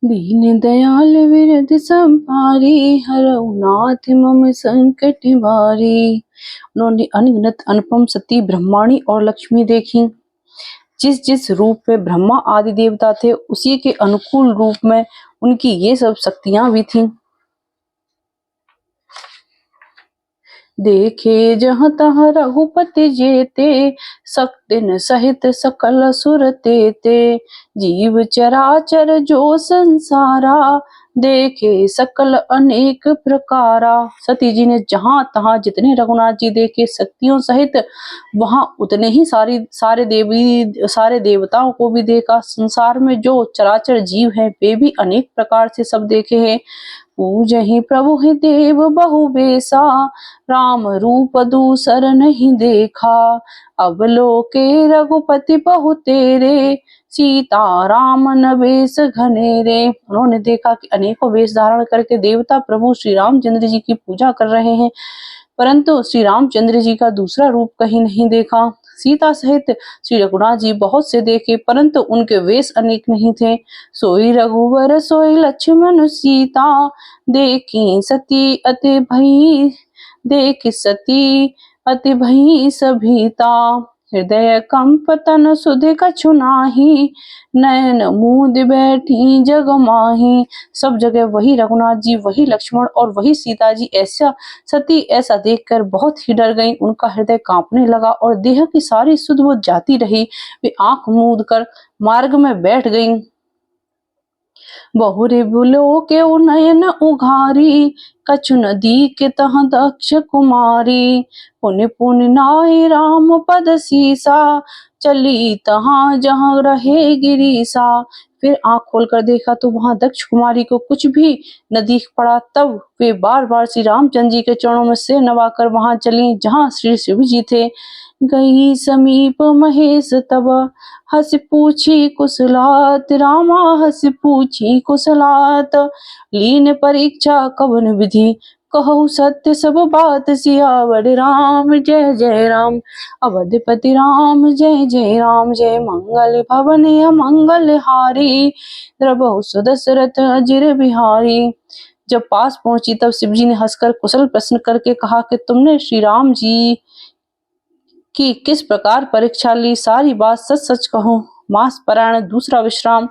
दीन दयाल विरद संपारी, हरऊ नाथ मम संकट भारी। उन्होंने अनगिनत अनुपम सती ब्रह्माणी और लक्ष्मी देखी। जिस जिस रूप में ब्रह्मा आदि देवता थे, उसी के अनुकूल रूप में उनकी ये सब शक्तियां भी थीं। देखे जहाँ तहाँ रघुपति जेते, सकदिन सहित सकल सुर तेते। जीव चराचर जो संसारा, देखे सकल अनेक प्रकारा। सती जी ने जहाँ तहाँ जितने रघुनाथ जी देखे शक्तियों सहित, वहां उतने ही सारे देवताओं को भी देखा। संसार में जो चराचर जीव हैं, वे भी अनेक प्रकार से सब देखे हैं। पूजहि प्रभु ही देव बहु बेसा, राम रूप दूसर नहीं देखा। अवलोके रघुपति बहु तेरे, सीता राम न वेश घनेरे। उन्होंने देखा कि अनेकों वेश धारण करके देवता प्रभु श्री रामचंद्र जी की पूजा कर रहे हैं, परंतु श्री रामचंद्र जी का दूसरा रूप कहीं नहीं देखा। सीता सहित श्री रघुनाथ जी बहुत से देखे, परंतु उनके वेश अनेक नहीं थे। सोई रघुवर सोई लक्ष्मण सीता, देखी सती अति भई देख सती अति भई सभीता। हृदय कंप तन सुधि कछु नाही, नयन मूंद बैठी जग माही। सब जगह वही रघुनाथ जी, वही लक्ष्मण और वही सीता जी सती ऐसा देखकर बहुत ही डर गईं। उनका हृदय कांपने लगा और देह की सारी सुध बुध जाती रही। वे आंख मूंद कर मार्ग में बैठ गईं। बहुरे बुलो के नयन उघारी, कछु नदी के तह दक्ष कुमारी। पुनि पुनि नाहि राम पद सीसा, चली तहाँ जहाँ रहे गिरीसा। फिर आंख खोलकर देखा तो वहां दक्ष कुमारी को कुछ भी न दिख पड़ा। तब वे बार बार श्री रामचंद्र जी के चरणों में सिर नवाकर वहां चली जहाँ श्री शिव जी थे। गई समीप महेश तब, हंस पूछी कुशलात, रामा हंस पूछी कुशलात। लीन परीक्षा कवन विधि, कहु सत्य सब बात। सियावर राम जय जय राम, अवधपति राम जय जय राम। जय मंगल भवन अमंगल हारी, द्रबहु सुदशरथ अजिर बिहारी। जब पास पहुंची तब शिव जी ने हंसकर कुशल प्रश्न करके कहा कि तुमने श्री राम जी कि किस प्रकार परीक्षा ली, सारी बात सच सच कहो। मास परायण दूसरा विश्राम।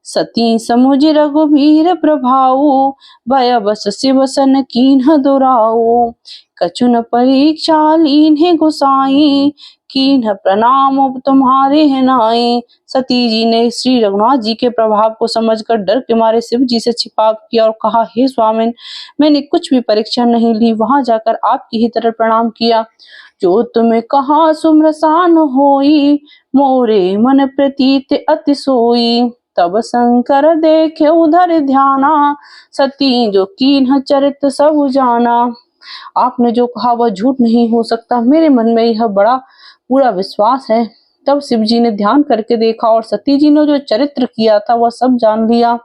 सती समुझ रघुबीर प्रभाऊ, भय बस शिव सन कीन्ह दुराऊ। कछु न परीक्षा लीन्ह गोसाई, कीन्ह प्रणाम तुम्हारे है नाई। सती जी ने श्री रघुनाथ जी के प्रभाव को समझकर डर के मारे शिव जी से छिपा किया और कहा, हे स्वामिन, मैंने कुछ भी परीक्षा नहीं ली, वहां जाकर आपकी ही तरह प्रणाम किया। जो तुम्हें कहा सुमरसान होई, मोरे मन प्रतीत अति सोई। तब शंकर देखे उधर ध्याना, सती जो कीन्ह चरित सब जाना। आपने जो कहा वह झूठ नहीं हो सकता, मेरे मन में यह बड़ा पूरा विश्वास है। तब शिव जी ने ध्यान करके देखा और सती जी ने जो चरित्र किया था वह सब जान लिया।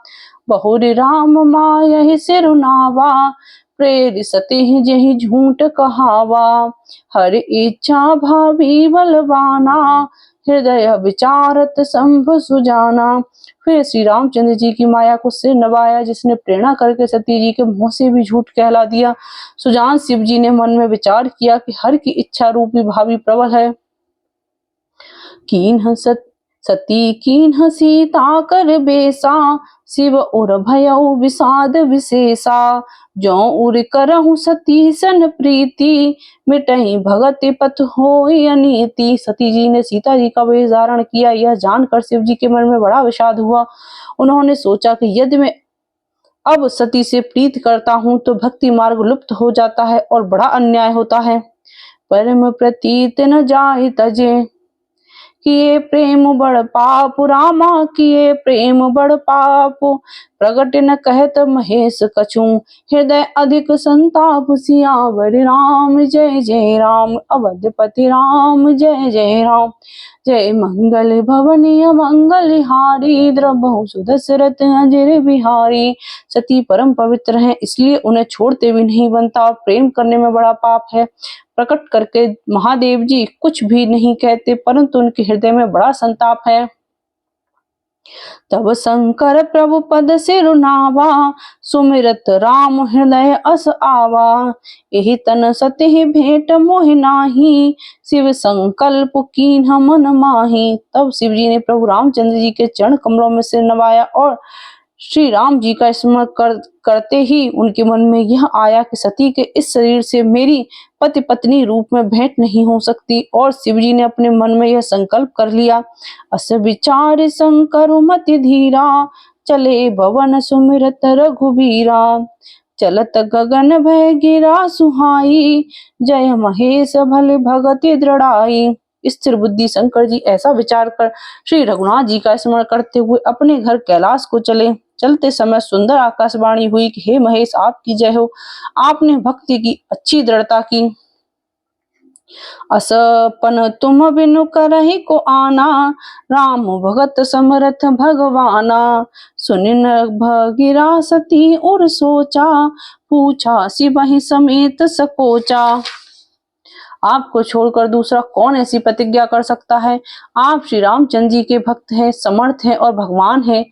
बहुरी राम माय सिरुनावा, प्रेर सती जही झूठ कहावा। हर इच्छा भावी बलवाना, हृदय विचारत शंभु सुजाना। फिर श्री रामचंद्र जी की माया को सिर नवाया, जिसने प्रेरणा करके सती जी के मुंह से भी झूठ कहला दिया। सुजान शिव जी ने मन में विचार किया कि हर की इच्छा रूपी भावी प्रबल है। कीन्ह सती कीन्ह सीता कर बेसा, शिव उर भयउ विषाद विशेषा। जो उर करहु सती सन प्रीति, मिटहि भगति पथ होई अनीति। सती जी ने सीता जी का वेश धारण किया, यह जानकर शिव जी के मन में बड़ा विषाद हुआ। उन्होंने सोचा कि यदि मैं अब सती से प्रीत करता हूँ तो भक्ति मार्ग लुप्त हो जाता है और बड़ा अन्याय होता है। परम प्रतीत न जाहि तजे, किए प्रेम बड़ पाप। रामा किए प्रेम बड़ पाप, प्रगट न कहत महेश कछु। हृदय अधिक संताप, सियावर राम जय जय राम, अवधपति राम जय जय राम। जय मंगल भवन अमंगल हारी, द्रबहु सुदशरथ अजिर बिहारी। सती परम पवित्र हैं, इसलिए उन्हें छोड़ते भी नहीं बनता। प्रेम करने में बड़ा पाप है। प्रकट करके महादेव जी कुछ भी नहीं कहते, परंतु उनके हृदय में बड़ा संताप है। तब शंकर प्रभु पद सिर नावा, सुमिरत राम हृदय अस आवा। यही तन सति भेंट मोहि नाही, शिव संकल्प कीन्ह मन माही। तब शिव जी ने प्रभु रामचंद्र जी के चरण कमलों में सिर नवाया और श्री राम जी का स्मरण करते ही उनके मन में यह आया कि सती के इस शरीर से मेरी पति पत्नी रूप में भेंट नहीं हो सकती। और शिव जी ने अपने मन में यह संकल्प कर लिया। अस विचार शंकर मति धीरा, चले भवन सुमिरत रघुबीरा। चलत गगन भय गिरा सुहाई, जय महेश भले भगति दृढ़ाई। स्थिर बुद्धि शंकर जी ऐसा विचार कर श्री रघुनाथ जी का स्मरण करते हुए अपने घर कैलाश को चले। चलते समय सुंदर आकाशवाणी हुई कि हे महेश, आपकी जय हो, आपने भक्ति की अच्छी दृढ़ता की। असपन तुम बिनु करहि को आना, राम भगत समरथ भगवाना। सुनिन भगिरा सती और सोचा, पूछा सिबहि समेत सकोचा। आपको छोड़कर दूसरा कौन ऐसी प्रतिज्ञा कर सकता है? आप श्री रामचंद्र जी के भक्त हैं, समर्थ हैं और भगवान हैं।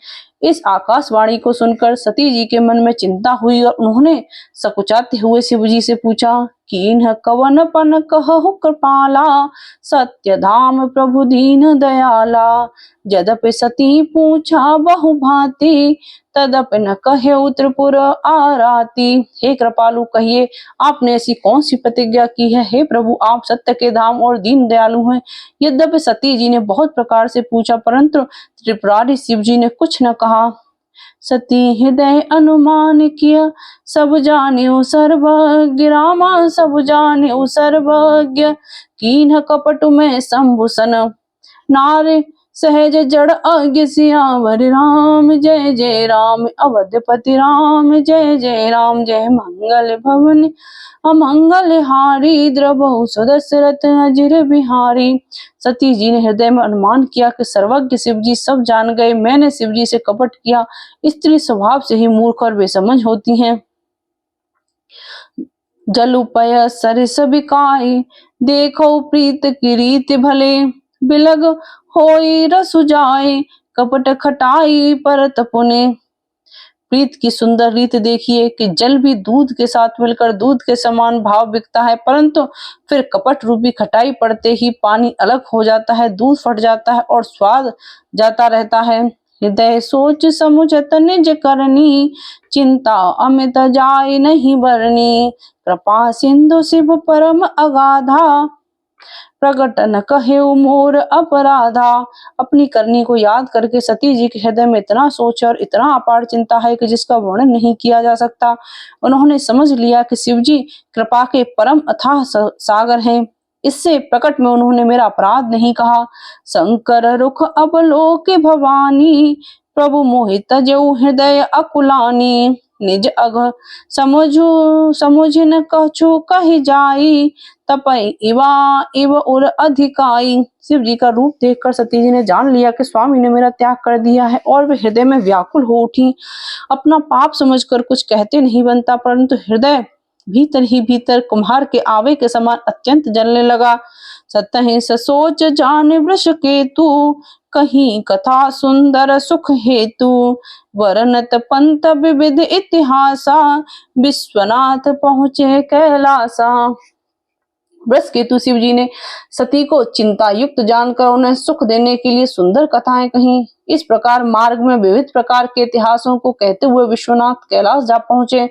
इस आकाशवाणी को सुनकर सती जी के मन में चिंता हुई और उन्होंने सकुचाते हुए शिव जी से पूछा, कीन्ह कवन पन कहु कृपाला, सत्य धाम प्रभु दीन दयाला। यद्यपि सती पूछा बहु भांति, तदपि न कहे त्रिपुर आराती। हे कृपालु, कहिए आपने ऐसी कौन सी प्रतिज्ञा की है? हे प्रभु, आप सत्य के धाम और दीन दयालु हैं। यद्यपि सती जी ने बहुत प्रकार से पूछा, परंतु त्रिपुरारी शिव जी ने कुछ न कहा। सती हृदय अनुमान किया, सब जान्यो सर्वज्ञ, रामा सब जान्यो सर्वज्ञ। कीन्ह कपट में शंभुसन, नारे सहज जड़ आज्ञ। सियावर राम जय जय राम, अवधपति राम जय जय राम। जय मंगल भवन अमंगल हारी, द्रवहु सुदशरथ अजिर बिहारी। सती जी ने हृदय में अनुमान किया कि सर्वज्ञ शिव जी सब जान गए, मैंने शिव जी से कपट किया। स्त्री स्वभाव से ही मूर्ख और बेसमझ होती हैं। जलुपय सरिस बिकाई, देखो प्रीत की रीति भले। बिलग होई रसु जाए, कपट खटाई परत पुने। प्रीत की सुंदर रीत देखिए कि जल भी दूध के साथ मिलकर दूध के समान भाव बिकता है, परंतु फिर कपट रूपी खटाई पड़ते ही पानी अलग हो जाता है, दूध फट जाता है और स्वाद जाता रहता है। हृदय सोच समुझत निज करनी, चिंता अमित जाय नहीं बरनी। कृपा सिंधु शिव परम अगाधा, प्रगट न कहे मोर अपराधा। अपनी करनी को याद करके सती जी के हृदय में इतना सोच और इतना अपार चिंता है कि जिसका वर्णन नहीं किया जा सकता। उन्होंने समझ लिया कि शिव जी कृपा के परम अथाह सागर हैं। इससे प्रकट में उन्होंने मेरा अपराध नहीं कहा। शंकर रुख अवलोके भवानी, प्रभु मोहित जो हृदय अकुलानी। निज अघ समुझ न कछु कहि जाई, तपई इवा इव उर अधिकाई। शिव जी का रूप देखकर सती जी ने जान लिया कि स्वामी ने मेरा त्याग कर दिया है और वे हृदय में व्याकुल हो उठी। अपना पाप समझकर कुछ कहते नहीं बनता, परंतु हृदय भीतर ही भीतर कुम्हार के आवे के समान अत्यंत जलने लगा। सतहि सोच जान वृष केतु, कहीं कथा सुंदर सुख हेतु। वर्णत पंत विविध इतिहासा, विश्वनाथ पहुँचे कैलासा। वृषकेतु शिव जी ने सती को चिंता युक्त जानकर उन्हें सुख देने के लिए सुंदर कथाएं कही। इस प्रकार मार्ग में विविध प्रकार के इतिहासों को कहते हुए विश्वनाथ कैलाश जा पहुंचे।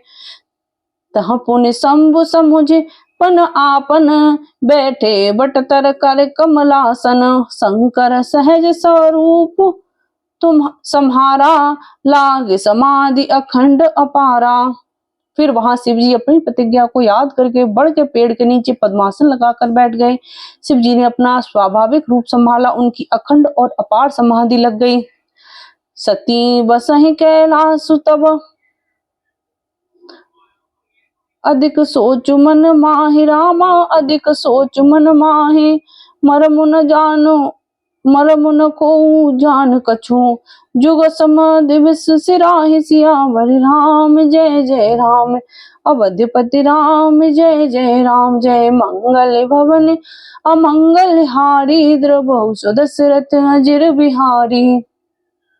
तह पुण्य शंभु समुझे पन आपन, बैठे बट तर कर कमलासन। शंकर सहज स्वरूप तुम सम्हारा, लाग समाधि अखंड अपारा। फिर वहां शिव जी अपनी प्रतिज्ञा को याद करके बड़ के पेड़ के नीचे पद्मासन लगाकर बैठ गए। शिव जी ने अपना स्वाभाविक रूप संभाला, उनकी अखंड और अपार समाधि लग गई। सती बसहि कैलाश तब, अधिक सोच मन माहि रामा, अधिक सोच मन माहि। मरमु न जानो मरमु न को जान कछु, जुग समाधि विष सिराहि। सियावर राम जय जय राम, अवधपति राम जय जय राम। जय मंगल भवन अमंगल हारी, द्रवहु सुदशरथ अजिर बिहारी।